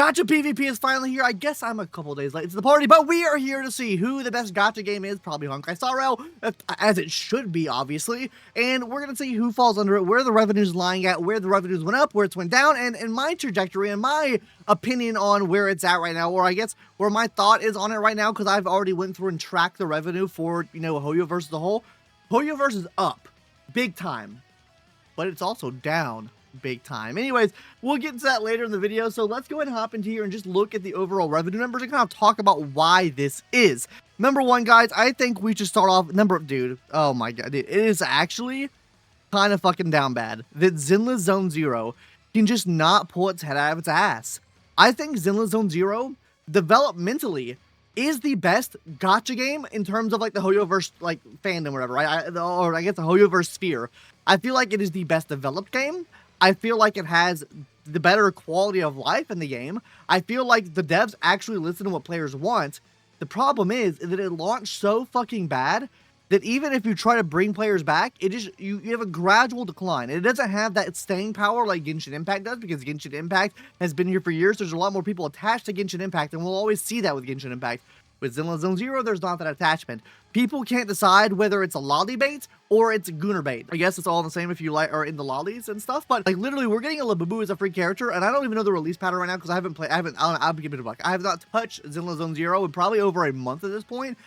Gacha PvP is finally here. I guess I'm a couple days late to the party, but we are here to see who the best Gacha game is. Probably Honkai Star Rail, as it should be, obviously. And we're going to see who falls under it, where the revenue's lying at, where the revenues went up, where it's went down, and my trajectory and my opinion on where it's at right now, or I guess where my thought is on it right now, because I've already went through and tracked the revenue for, HoYoverse as a whole. HoYoverse is up big time, but it's also down big time. Anyways, we'll get into that later in the video, so let's go ahead and hop into here and just look at the overall revenue numbers and kind of talk about why this is. Number one, guys, I think we should start off, dude, oh my god, dude, it is actually kind of fucking down bad that Zenless Zone Zero can just not pull its head out of its ass. I think Zenless Zone Zero, developmentally, is the best gacha game in terms of like the HoYoverse like fandom or whatever, right? Or I guess the HoYoverse sphere. I feel like it is the best developed game. I feel like it has the better quality of life in the game. I feel like the devs actually listen to what players want. The problem is that it launched so fucking bad that even if you try to bring players back, it just you have a gradual decline. It doesn't have that staying power like Genshin Impact does, because Genshin Impact has been here for years. There's a lot more people attached to Genshin Impact, and we'll always see that with Genshin Impact. With Zenless Zone Zero, there's not that attachment. People can't decide whether it's a lolly bait or it's Gooner bait. I guess it's all the same if you like are in the lollies and stuff, but like literally we're getting a Labubu as a free character, and I don't even know the release pattern right now because I have not touched Zenless Zone Zero in probably over a month at this point.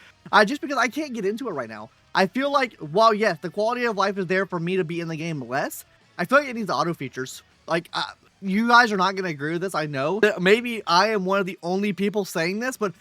Just because I can't get into it right now. I feel like, while yes, the quality of life is there for me to be in the game less, I feel like it needs auto features. Like, you guys are not going to agree with this, I know. Maybe I am one of the only people saying this, but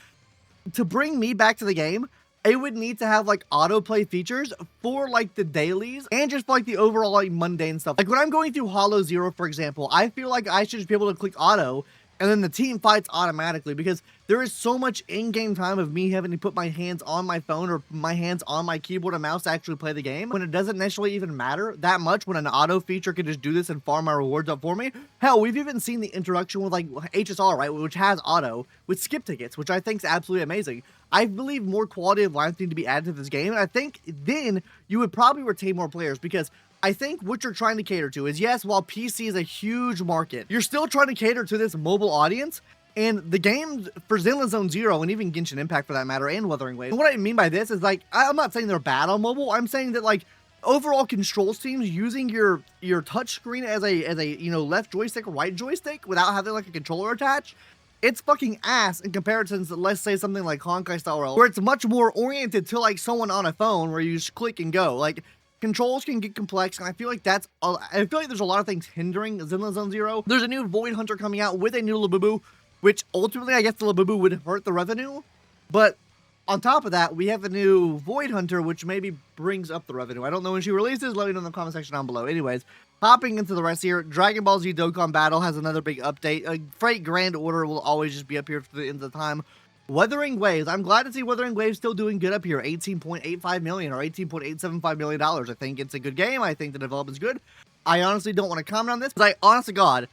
to bring me back to the game, it would need to have like autoplay features for like the dailies and just for, like the overall like mundane stuff. Like when I'm going through Hollow Zero, for example, I feel like I should just be able to click auto and then the team fights automatically, because there is so much in-game time of me having to put my hands on my phone or my hands on my keyboard and mouse to actually play the game, when it doesn't necessarily even matter that much when an auto feature can just do this and farm my rewards up for me. Hell, we've even seen the introduction with like HSR, right, which has auto with skip tickets, which I think is absolutely amazing. I believe more quality of life need to be added to this game, and I think then you would probably retain more players, because I think what you're trying to cater to is, yes, while PC is a huge market, you're still trying to cater to this mobile audience. And the games for Zenless Zone Zero, and even Genshin Impact for that matter, and Wuthering Waves, what I mean by this is, like, I'm not saying they're bad on mobile. I'm saying that, like, overall control schemes, using your touch screen as a left joystick, right joystick, without having like a controller attached, it's fucking ass in comparison to, let's say, something like Honkai Star Rail, where it's much more oriented to like someone on a phone where you just click and go. Like, controls can get complex, and I feel like there's a lot of things hindering Zenless Zone Zero. There's a new Void Hunter coming out with a new Labubu, which ultimately I guess the Labubu would hurt the revenue. But on top of that, we have a new Void Hunter, which maybe brings up the revenue. I don't know when she releases. Let me know in the comment section down below. Anyways, hopping into the rest here, Dragon Ball Z Dokkan Battle has another big update. Freight Grand Order will always just be up here for the end of the time. Wuthering Waves, I'm glad to see Wuthering Waves still doing good up here. 18.85 million or $18.875 million. I think it's a good game. I think the development's good. I honestly don't want to comment on this, but I, honest to God,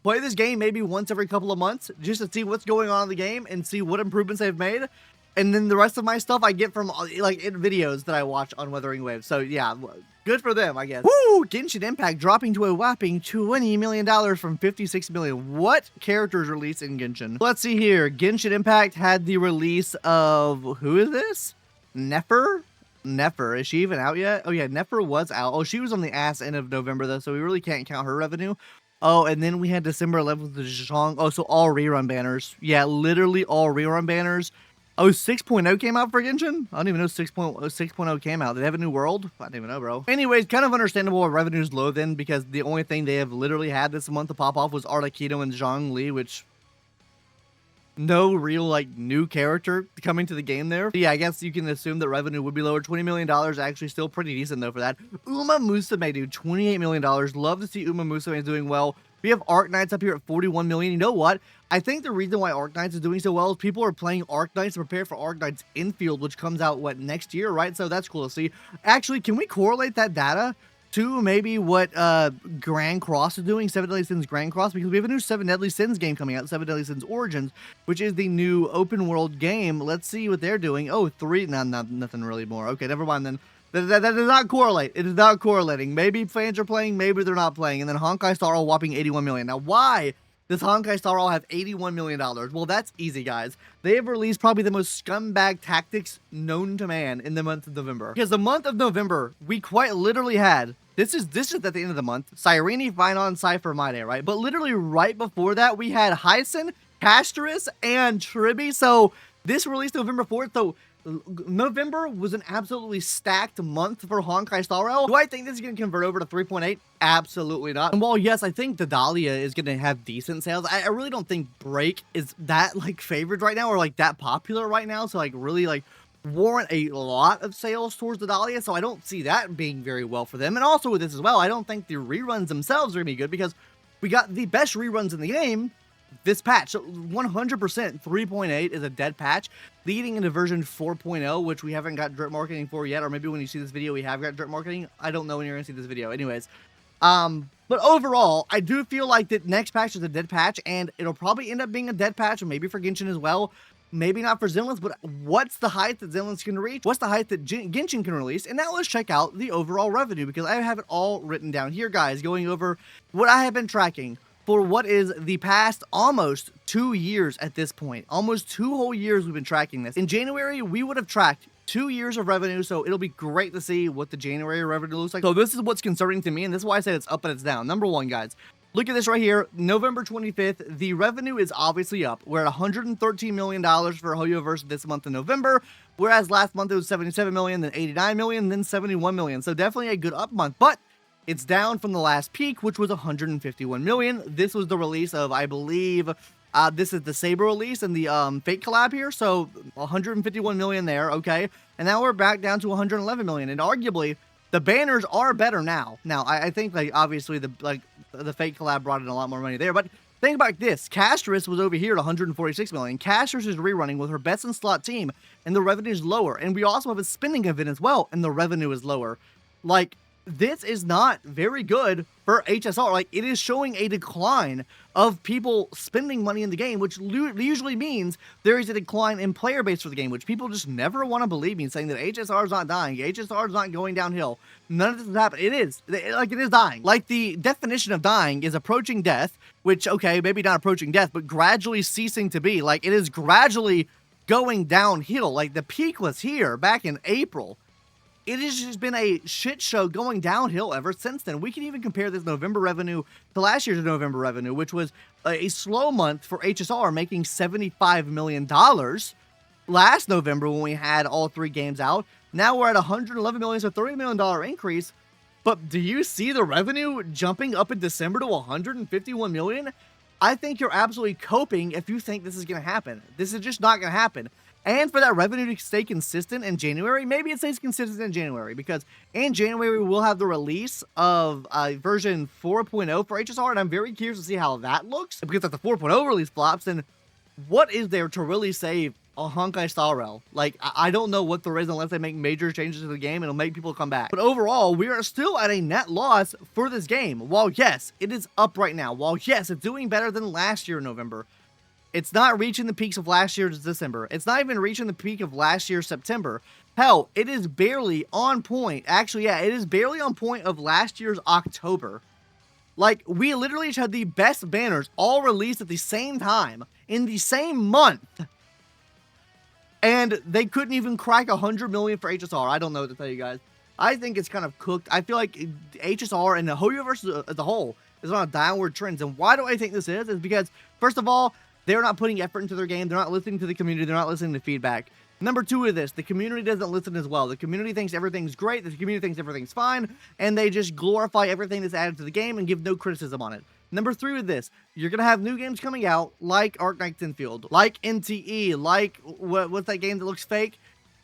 play this game maybe once every couple of months just to see what's going on in the game and see what improvements they've made. And then the rest of my stuff I get from like in videos that I watch on Wuthering Waves. So yeah, good for them, I guess. Woo! Genshin Impact dropping to a whopping $20 million from $56 million. What characters released in Genshin? Let's see here. Genshin Impact had the release of, who is this? Nefer? Nefer, is she even out yet? Oh yeah, Nefer was out. Oh, she was on the ass end of November though, so we really can't count her revenue. Oh, and then we had December 11th with the Zhang. Oh, so all rerun banners. Yeah, literally all rerun banners. Oh, 6.0 came out for Genshin? I don't even know 6.0 came out. Did they have a new world? I don't even know, bro. Anyways, kind of understandable why revenue's low then, because the only thing they have literally had this month to pop off was Articuno and Zhongli, which no real like new character coming to the game there. So, yeah, I guess you can assume that revenue would be lower. $20 million actually still pretty decent though for that. Uma Musume, dude, $28 million. Love to see Uma Musume doing well. We have Arknights up here at 41 million. You know what? I think the reason why Arknights is doing so well is people are playing Arknights to prepare for Arknights Infield, which comes out, what, next year, right? So that's cool to see. Actually, can we correlate that data to maybe what Grand Cross is doing, Seven Deadly Sins Grand Cross? Because we have a new Seven Deadly Sins game coming out, Seven Deadly Sins Origins, which is the new open world game. Let's see what they're doing. Oh, nothing really more. Okay, never mind then. That does not correlate. It is not correlating. Maybe fans are playing, maybe they're not playing. And then Honkai Star Rail whopping 81 million. Now, why Does Honkai Star Rail have $81 million? Well, that's easy, guys. They have released probably the most scumbag tactics known to man in the month of November. Because the month of November, we quite literally had, this is at the end of the month, Cyrene, Finon, Cypher, My Day, right? But literally right before that, we had Hyson, Castoris, and Tribi. So this released November 4th, so November was an absolutely stacked month for Honkai Star Rail. Do I think this is going to convert over to 3.8? Absolutely not. And while yes, I think the Dahlia is going to have decent sales, I really don't think Break is that like favored right now or like that popular right now. So like really like warrant a lot of sales towards the Dahlia. So I don't see that being very well for them. And also with this as well, I don't think the reruns themselves are going to be good because we got the best reruns in the game this patch. So 100% 3.8 is a dead patch leading into version 4.0, which we haven't got drip marketing for yet, or maybe when you see this video we have got drip marketing. I don't know when you're gonna see this video. Anyways, but overall I do feel like that next patch is a dead patch, and it'll probably end up being a dead patch, maybe for Genshin as well. Maybe not for Zenless, but what's the height that Zenless can reach? What's the height that Genshin can release? And now let's check out the overall revenue, because I have it all written down here, guys, going over what I have been tracking for what is the past almost 2 years at this point. Almost 2 whole years we've been tracking this. In January, we would have tracked 2 years of revenue, so it'll be great to see what the January revenue looks like. So this is what's concerning to me, and this is why I said it's up and it's down. Number one, guys, look at this right here. November 25th, the revenue is obviously up. We're at $113 million for HoYoverse this month in November, whereas last month it was $77 million, then $89 million, then $71 million. So definitely a good up month, but it's down from the last peak, which was $151 million. This was the release of, I believe, this is the Saber release and the Fate collab here. So $151 million there, okay? And now we're back down to $111 million. And arguably, the banners are better now. Now, I think, like, obviously, the Fate collab brought in a lot more money there. But think about this. Castoris was over here at $146 million. Castoris is rerunning with her best in slot team, and the revenue is lower. And we also have a spending event as well, and the revenue is lower. Like, this is not very good for HSR. Like, it is showing a decline of people spending money in the game, which usually means there is a decline in player base for the game, which people just never want to believe me, saying that HSR is not dying, HSR is not going downhill. None of this is happening. It is. Like, it is dying. Like, the definition of dying is approaching death, which, okay, maybe not approaching death, but gradually ceasing to be. Like, it is gradually going downhill. Like, the peak was here back in April. It has just been a shit show going downhill ever since then. We can even compare this November revenue to last year's November revenue, which was a slow month for HSR, making $75 million last November when we had all 3 games out. Now we're at $111 million, so $30 million increase. But do you see the revenue jumping up in December to $151 million? I think you're absolutely coping if you think this is going to happen. This is just not going to happen. And for that revenue to stay consistent in January, maybe it stays consistent in January, because in January we'll have the release of version 4.0 for HSR, and I'm very curious to see how that looks, because if the 4.0 release flops, then what is there to really save a Honkai Star Rail? Like, I don't know what there is unless they make major changes to the game and it'll make people come back. But overall, we are still at a net loss for this game. While yes, it is up right now. While yes, it's doing better than last year in November, it's not reaching the peaks of last year's December. It's not even reaching the peak of last year's September. Hell, it is barely on point. Actually, yeah, it is barely on point of last year's October. Like, we literally had the best banners all released at the same time in the same month. And they couldn't even crack 100 million for HSR. I don't know what to tell you guys. I think it's kind of cooked. I feel like HSR and the HoYoverse as a whole is on a downward trend. And why do I think this is? Is because, first of all, they're not putting effort into their game. They're not listening to the community. They're not listening to feedback. Number 2 of this, the community doesn't listen as well. The community thinks everything's great. The community thinks everything's fine. And they just glorify everything that's added to the game and give no criticism on it. Number 3 with this, you're going to have new games coming out like Arknights Infield, like NTE, like, what's that game that looks fake?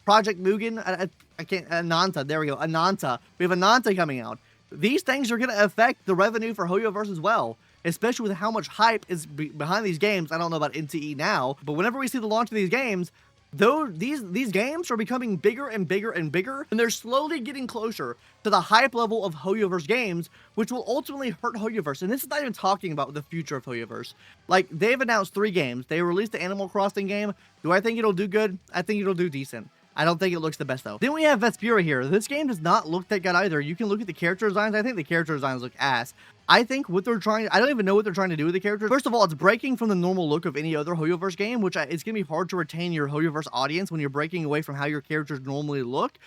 Project Mugen? I can't, Ananta. There we go. Ananta. We have Ananta coming out. These things are going to affect the revenue for HoYoverse as well, especially with how much hype is behind these games. I don't know about NTE now, but whenever we see the launch of these games, though these games are becoming bigger and bigger and bigger, and they're slowly getting closer to the hype level of HoYoverse games, which will ultimately hurt HoYoverse. And this is not even talking about the future of HoYoverse. Like, they've announced 3 games. They released the Animal Crossing game. Do I think it'll do good? I think it'll do decent. I don't think it looks the best, though. Then we have Vespera here. This game does not look that good either. You can look at the character designs. I think the character designs look ass. I think what they're trying, I don't even know what they're trying to do with the characters. First of all, it's breaking from the normal look of any other HoYoverse game, which it's going to be hard to retain your HoYoverse audience when you're breaking away from how your characters normally look.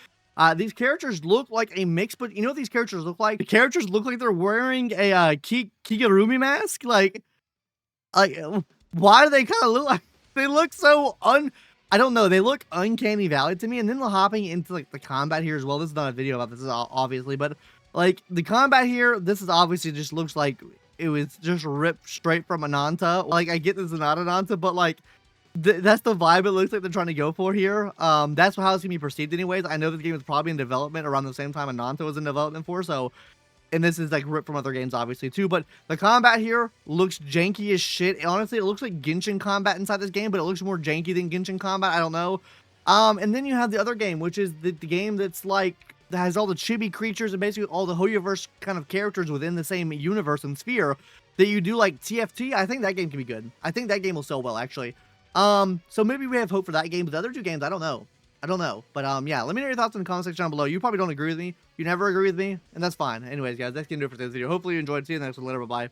These characters look like a mix, but you know what these characters look like? The characters look like they're wearing a Kigurumi mask. Like, why do they kind of look like, they look so I don't know, they look uncanny valley to me. And then hopping into like the combat here as well. This is not a video about this, obviously, but like the combat here, this is obviously just looks like it was just ripped straight from Ananta. Like, I get this is not Ananta, but like that's the vibe it looks like they're trying to go for here. That's how it's gonna be perceived anyways. I know this game is probably in development around the same time Ananta was in development for, so, and this is like ripped from other games obviously too, but the combat here looks janky as shit. Honestly, it looks like Genshin combat inside this game, but it looks more janky than Genshin combat. I don't know. And then you have the other game, which is the game that's like, that has all the chibi creatures and basically all the HoYoverse kind of characters within the same universe and sphere that you do like TFT. I think that game can be good. I think that game will sell well, actually. So maybe we have hope for that game, but the other two games, I don't know. But yeah, let me know your thoughts in the comment section down below. You probably don't agree with me. You never agree with me, and that's fine. Anyways, guys, that's gonna do it for today's video. Hopefully you enjoyed. See you in the next one later. Bye-bye.